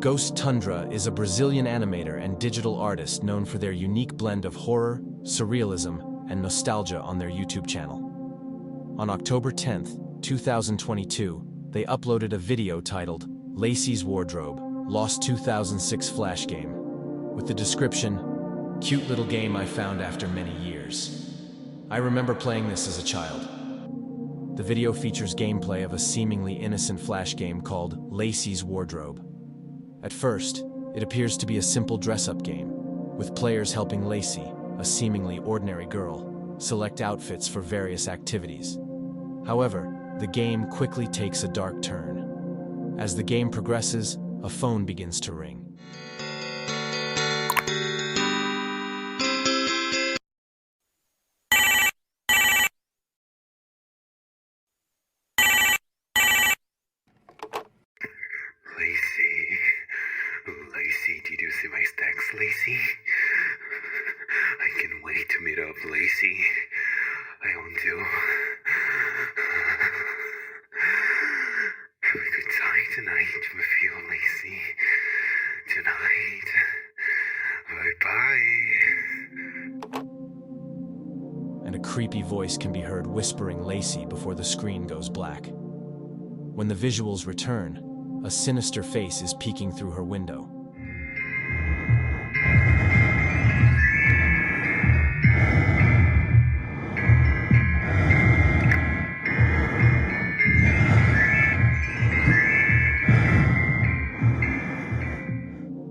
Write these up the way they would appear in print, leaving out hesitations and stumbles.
Ghost Tundra is a Brazilian animator and digital artist known for their unique blend of horror, surrealism, and nostalgia on their YouTube channel. On October 10, 2022, they uploaded a video titled Lacey's Wardrobe, Lost 2006 Flash Game, with the description, "Cute little game I found after many years. I remember playing this as a child." The video features gameplay of a seemingly innocent Flash game called Lacey's Wardrobe. At first, it appears to be a simple dress-up game, with players helping Lacey, a seemingly ordinary girl, select outfits for various activities. However, the game quickly takes a dark turn. As the game progresses, a phone begins to ring. Lacey, did you see my stacks, Lacey? I can't wait to meet up, Lacey. I want to have a good time tonight with you, Lacey. Tonight. Bye-bye. And a creepy voice can be heard whispering Lacey before the screen goes black. When the visuals return, a sinister face is peeking through her window.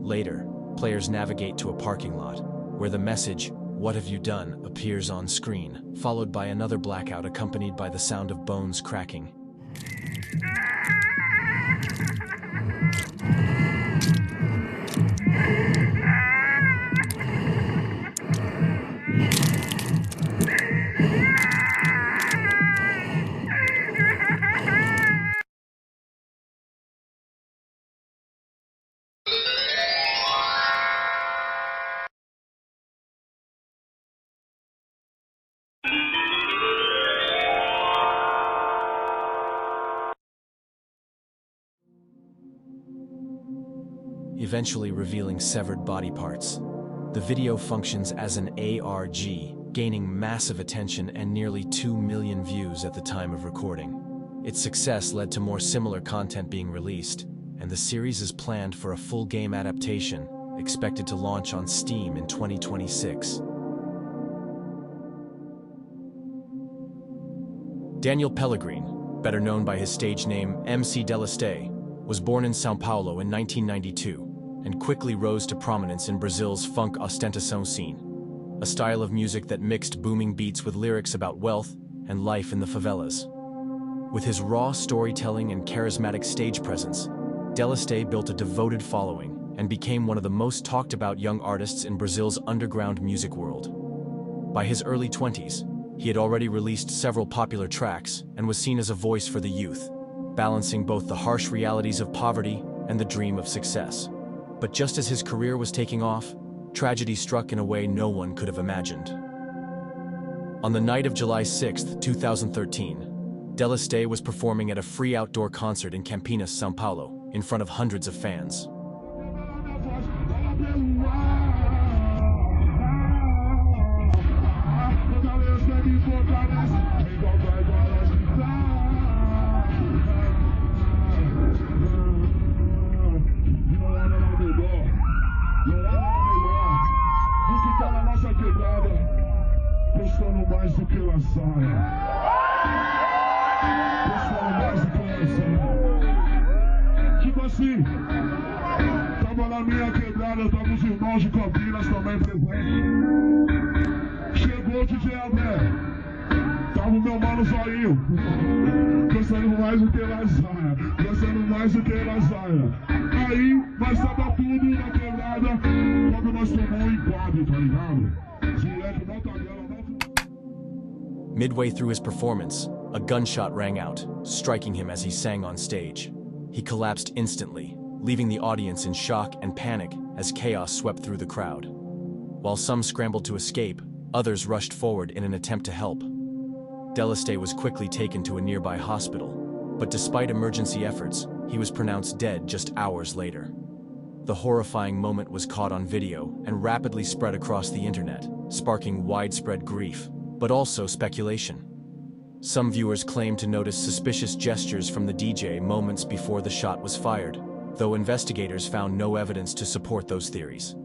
Later, players navigate to a parking lot, where the message, "What have you done?" appears on screen, followed by another blackout accompanied by the sound of bones cracking. Eventually revealing severed body parts. The video functions as an ARG, gaining massive attention and nearly 2 million views at the time of recording. Its success led to more similar content being released, and the series is planned for a full game adaptation, expected to launch on Steam in 2026. Daniel Pellegrin, better known by his stage name MC Deleste, was born in São Paulo in 1992 and quickly rose to prominence in Brazil's funk ostentação scene, a style of music that mixed booming beats with lyrics about wealth and life in the favelas. With his raw storytelling and charismatic stage presence, Deleste built a devoted following and became one of the most talked about young artists in Brazil's underground music world. By his early 20s, he had already released several popular tracks and was seen as a voice for the youth, balancing both the harsh realities of poverty and the dream of success. But just as his career was taking off, tragedy struck in a way no one could have imagined. On the night of July 6, 2013, Deleste was performing at a free outdoor concert in Campinas, São Paulo, in front of hundreds of fans. Tipo assim, tava na minha quebrada, tava os irmãos de Campinas também presentes. Chegou o DJ André, tava o meu mano Zoinho, dançando mais do que lasanha, dançando mais do que lasanha. Aí, nós tava tudo na quebrada, quando nós tomamos um enquadro, tá ligado? Moleque, não tá vendo, não. Midway through his performance, a gunshot rang out, striking him as he sang on stage. He collapsed instantly, leaving the audience in shock and panic as chaos swept through the crowd. While some scrambled to escape, others rushed forward in an attempt to help. Deleste was quickly taken to a nearby hospital, but despite emergency efforts, he was pronounced dead just hours later. The horrifying moment was caught on video and rapidly spread across the internet, sparking widespread grief, but also speculation. Some viewers claimed to notice suspicious gestures from the DJ moments before the shot was fired, though investigators found no evidence to support those theories.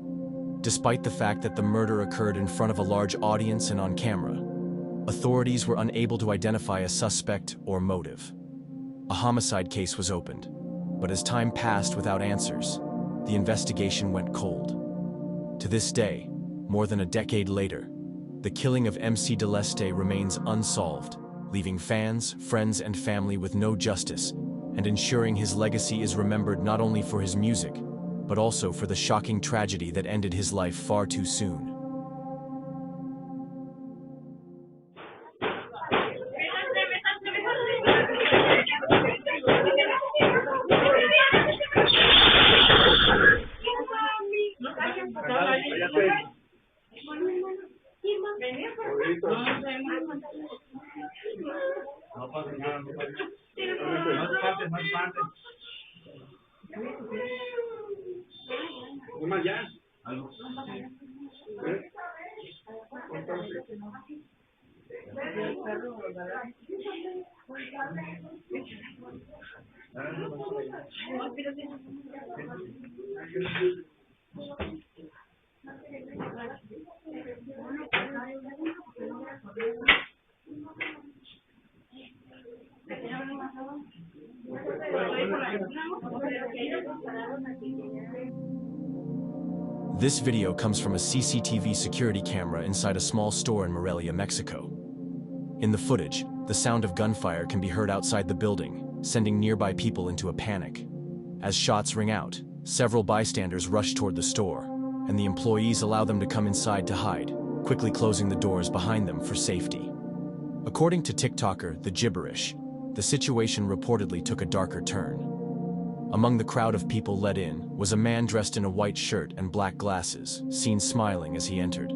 Despite the fact that the murder occurred in front of a large audience and on camera, authorities were unable to identify a suspect or motive. A homicide case was opened, but as time passed without answers, the investigation went cold. To this day, more than a decade later, the killing of MC Deleste remains unsolved, leaving fans, friends, and family with no justice, and ensuring his legacy is remembered not only for his music, but also for the shocking tragedy that ended his life far too soon. This video comes from a CCTV security camera inside a small store in Morelia, Mexico. In the footage, the sound of gunfire can be heard outside the building, sending nearby people into a panic. As shots ring out, several bystanders rush toward the store, and the employees allow them to come inside to hide, quickly closing the doors behind them for safety. According to TikToker The Gibberish, the situation reportedly took a darker turn. Among the crowd of people let in was a man dressed in a white shirt and black glasses, seen smiling as he entered.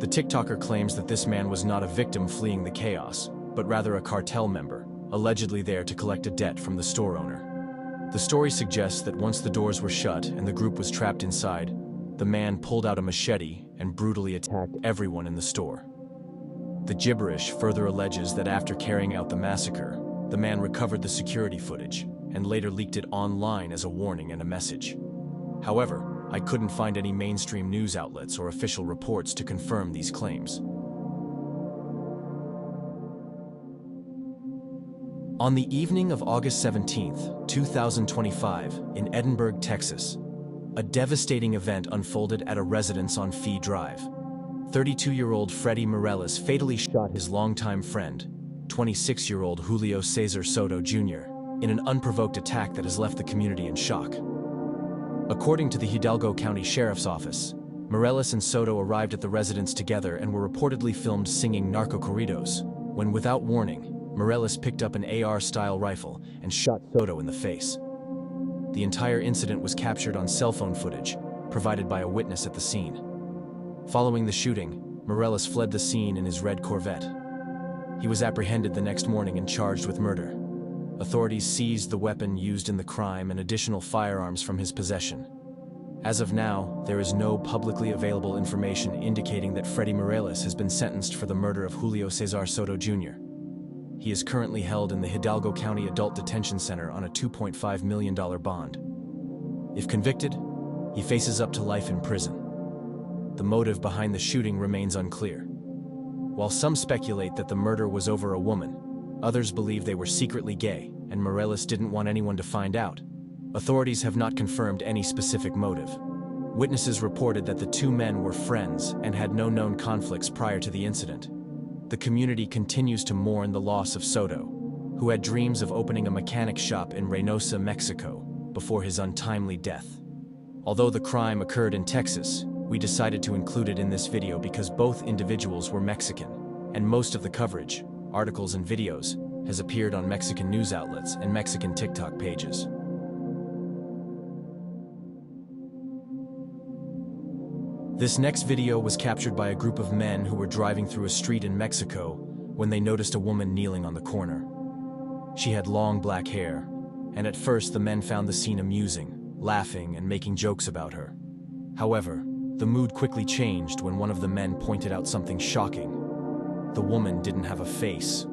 The TikToker claims that this man was not a victim fleeing the chaos, but rather a cartel member, allegedly there to collect a debt from the store owner. The story suggests that once the doors were shut and the group was trapped inside, the man pulled out a machete and brutally attacked everyone in the store. The Gibberish further alleges that after carrying out the massacre, the man recovered the security footage and later leaked it online as a warning and a message. However, I couldn't find any mainstream news outlets or official reports to confirm these claims. On the evening of August 17, 2025, in Edinburgh, Texas, a devastating event unfolded at a residence on Fee Drive. 32-year-old Freddy Morales fatally shot his longtime friend, 26-year-old Julio Cesar Soto Jr., in an unprovoked attack that has left the community in shock. According to the Hidalgo County Sheriff's Office, Morales and Soto arrived at the residence together and were reportedly filmed singing narco corridos, when without warning, Morales picked up an AR-style rifle and shot Soto in the face. The entire incident was captured on cell phone footage, provided by a witness at the scene. Following the shooting, Morales fled the scene in his red Corvette. He was apprehended the next morning and charged with murder. Authorities seized the weapon used in the crime and additional firearms from his possession. As of now, there is no publicly available information indicating that Freddy Morales has been sentenced for the murder of Julio Cesar Soto Jr. He is currently held in the Hidalgo County Adult Detention Center on a $2.5 million bond. If convicted, he faces up to life in prison. The motive behind the shooting remains unclear. While some speculate that the murder was over a woman, others believe they were secretly gay and Morales didn't want anyone to find out. Authorities have not confirmed any specific motive. Witnesses reported that the two men were friends and had no known conflicts prior to the incident. The community continues to mourn the loss of Soto, who had dreams of opening a mechanic shop in Reynosa, Mexico, before his untimely death. Although the crime occurred in Texas, we decided to include it in this video because both individuals were Mexican, and most of the coverage, articles and videos, has appeared on Mexican news outlets and Mexican TikTok pages. This next video was captured by a group of men who were driving through a street in Mexico when they noticed a woman kneeling on the corner. She had long black hair, and at first the men found the scene amusing, laughing and making jokes about her. However, the mood quickly changed when one of the men pointed out something shocking. The woman didn't have a face.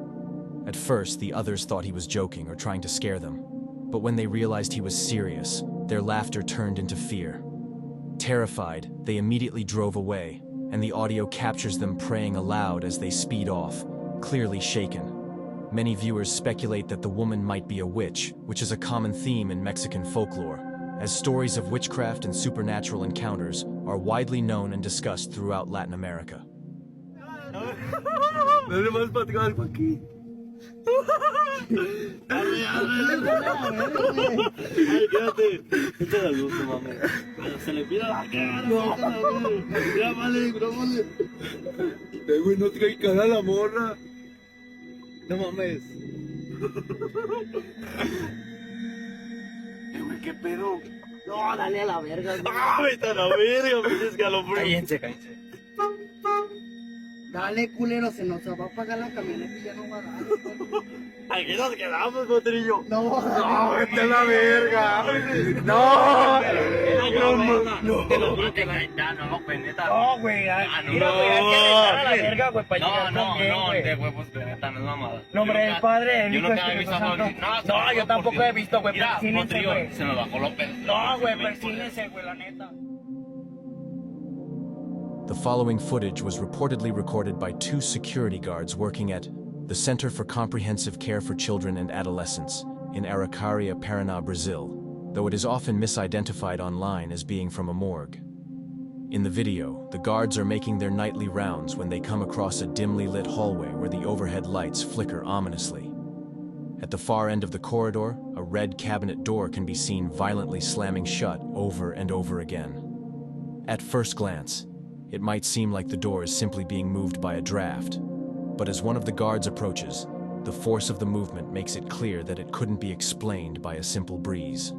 At first, the others thought he was joking or trying to scare them, but when they realized he was serious, their laughter turned into fear. Terrified, they immediately drove away, and the audio captures them praying aloud as they speed off, clearly shaken. Many viewers speculate that the woman might be a witch, which is a common theme in Mexican folklore, as stories of witchcraft and supernatural encounters are widely known and discussed throughout Latin America. Güey, no trae cara a la morra. No mames. Güey, ¿qué pedo? No, dale a la verga. ¡Ah, vete a la verga! Me escalofrío. Cállense. Dale, culero, se nos va a pagar la camioneta y ya no va a dar. Aquí nos quedamos, potrillo. No, Vete a la verga. No. Te lo juro que ya no, güey, neta. No, güey, mira, güey, hay que dejar a la verga, güey, para llegar también, güey. De huevos, de neta, no es mamada. No, hombre, el Padre, el Yo Hijo, nunca el he visto Espíritu a Santo. No, yo tampoco he visto, güey, Mira, persínense, potrillo, güey. se me bajó López. No, güey, persínense, güey, la neta. The following footage was reportedly recorded by 2 security guards working at the Center for Comprehensive Care for Children and Adolescents in Araucaria, Paraná, Brazil, though it is often misidentified online as being from a morgue. In the video, the guards are making their nightly rounds when they come across a dimly lit hallway where the overhead lights flicker ominously. At the far end of the corridor, a red cabinet door can be seen violently slamming shut over and over again. At first glance, it might seem like the door is simply being moved by a draft, but as one of the guards approaches, the force of the movement makes it clear that it couldn't be explained by a simple breeze.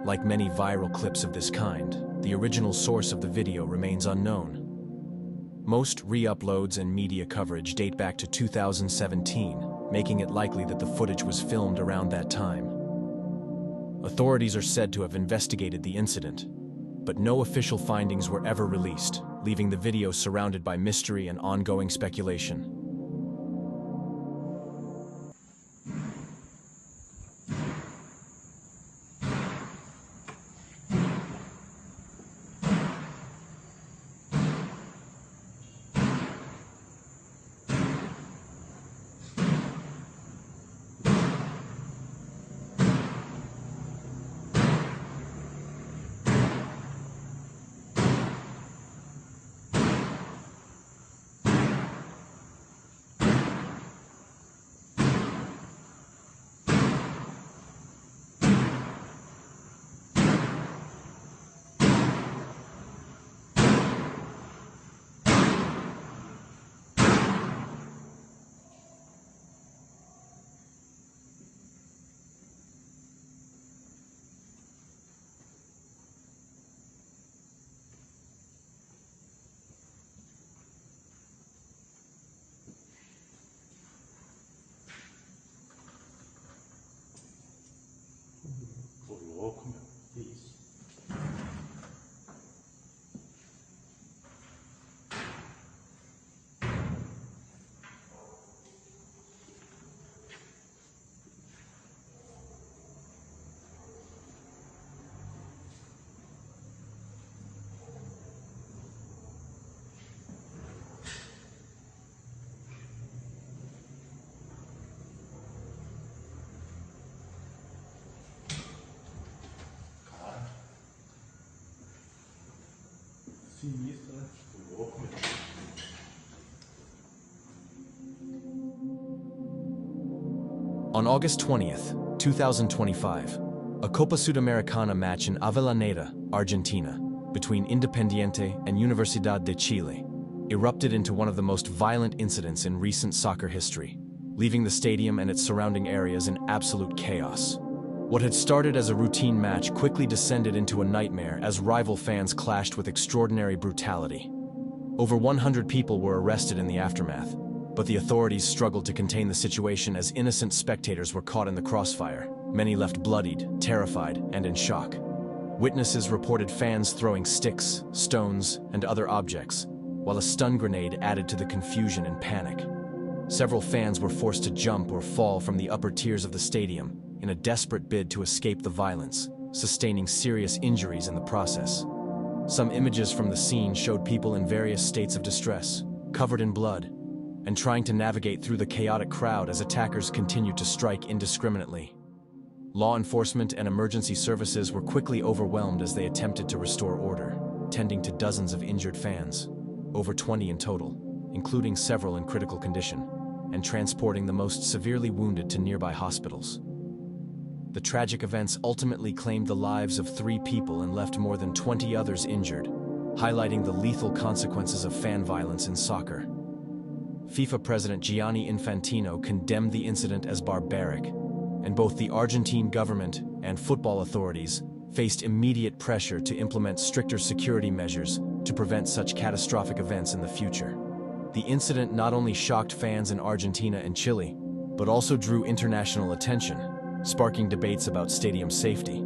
Like many viral clips of this kind, the original source of the video remains unknown. Most re-uploads and media coverage date back to 2017, making it likely that the footage was filmed around that time. Authorities are said to have investigated the incident, but no official findings were ever released, leaving the video surrounded by mystery and ongoing speculation. Sinistro, né? Louco, meu. On August 20th, 2025, a Copa Sudamericana match in Avellaneda, Argentina, between Independiente and Universidad de Chile erupted into one of the most violent incidents in recent soccer history, leaving the stadium and its surrounding areas in absolute chaos. What had started as a routine match quickly descended into a nightmare as rival fans clashed with extraordinary brutality. Over 100 people were arrested in the aftermath, but the authorities struggled to contain the situation as innocent spectators were caught in the crossfire. Many left bloodied, terrified, and in shock. Witnesses reported fans throwing sticks, stones, and other objects, while a stun grenade added to the confusion and panic. Several fans were forced to jump or fall from the upper tiers of the stadium in a desperate bid to escape the violence, sustaining serious injuries in the process. Some images from the scene showed people in various states of distress, covered in blood, and trying to navigate through the chaotic crowd as attackers continued to strike indiscriminately. Law enforcement and emergency services were quickly overwhelmed as they attempted to restore order, tending to dozens of injured fans, over 20 in total, including several in critical condition, and transporting the most severely wounded to nearby hospitals. The tragic events ultimately claimed the lives of 3 people and left more than 20 others injured, highlighting the lethal consequences of fan violence in soccer. FIFA President Gianni Infantino condemned the incident as barbaric, and both the Argentine government and football authorities faced immediate pressure to implement stricter security measures to prevent such catastrophic events in the future. The incident not only shocked fans in Argentina and Chile, but also drew international attention, sparking debates about stadium safety.